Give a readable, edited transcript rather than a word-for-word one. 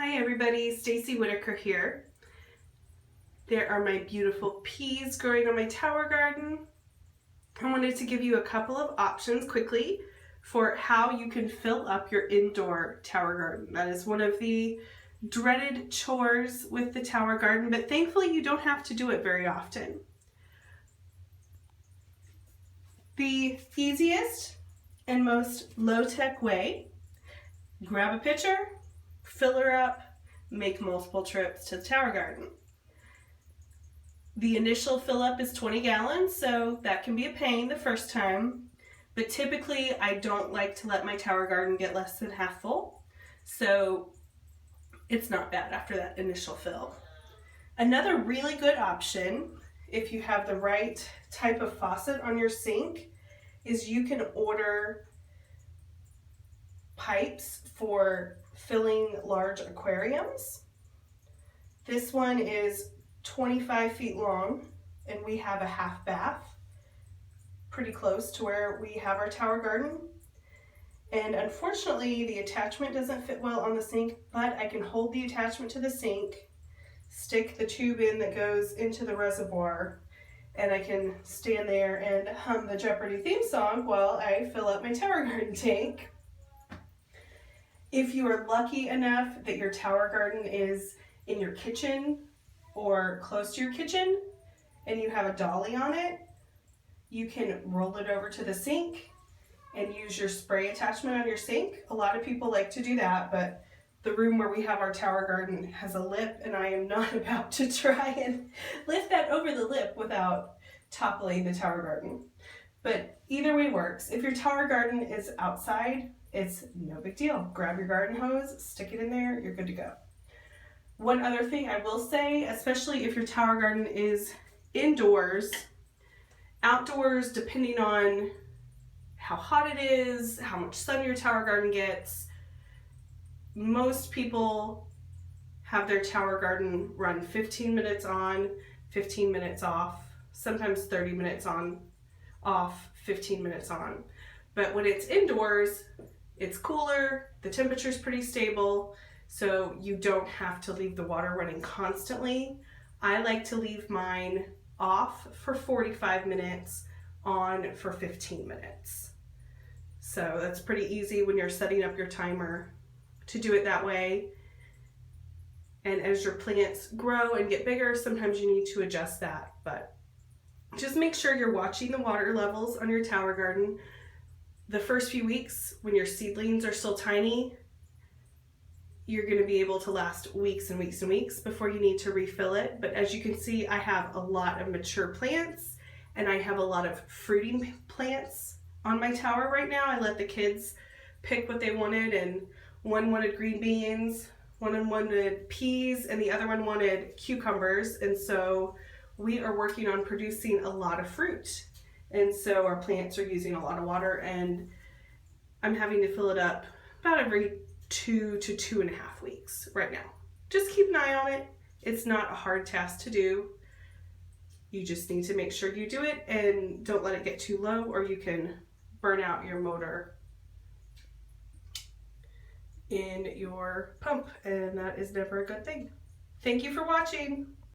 Hi everybody, Stacy Whitaker here. There are my beautiful peas growing on my tower garden. I wanted to give you a couple of options quickly for how you can fill up your indoor tower garden. That is one of the dreaded chores with the tower garden, but thankfully you don't have to do it very often. The easiest and most low-tech way, grab a pitcher, fill her up, make multiple trips to the tower garden. The initial fill up is 20 gallons, so that can be a pain the first time, but typically I don't like to let my tower garden get less than half full, so it's not bad after that initial fill. Another really good option, if you have the right type of faucet on your sink, is you can order pipes for filling large aquariums. This one is 25 feet long and we have a half bath pretty close to where we have our tower garden. And unfortunately the attachment doesn't fit well on the sink, but I can hold the attachment to the sink, stick the tube in that goes into the reservoir, and I can stand there and hum the Jeopardy theme song while I fill up my tower garden tank. If you are lucky enough that your tower garden is in your kitchen or close to your kitchen and you have a dolly on it, you can roll it over to the sink and use your spray attachment on your sink. A lot of people like to do that, but the room where we have our tower garden has a lip and I am not about to try and lift that over the lip without toppling the tower garden. But either way works. If your tower garden is outside, it's no big deal. Grab your garden hose, stick it in there, you're good to go. One other thing I will say, especially if your tower garden is indoors, outdoors, depending on how hot it is, how much sun your tower garden gets, most people have their tower garden run 15 minutes on, 15 minutes off, sometimes 30 minutes on, off, 15 minutes on. But when it's indoors, it's cooler, the temperature's pretty stable, so you don't have to leave the water running constantly. I like to leave mine off for 45 minutes, on for 15 minutes. So that's pretty easy when you're setting up your timer to do it that way. And as your plants grow and get bigger, sometimes you need to adjust that, but just make sure you're watching the water levels on your tower garden. The first few weeks, when your seedlings are still tiny, you're going to be able to last weeks and weeks and weeks before you need to refill it. But as you can see, I have a lot of mature plants and I have a lot of fruiting plants on my tower right now. I let the kids pick what they wanted, and one wanted green beans, one wanted peas, and the other one wanted cucumbers. And so we are working on producing a lot of fruit. And so our plants are using a lot of water, and I'm having to fill it up about every 2 to 2.5 weeks right now. Just keep an eye on it. It's not a hard task to do. You just need to make sure you do it and don't let it get too low, or you can burn out your motor in your pump, and that is never a good thing. Thank you for watching.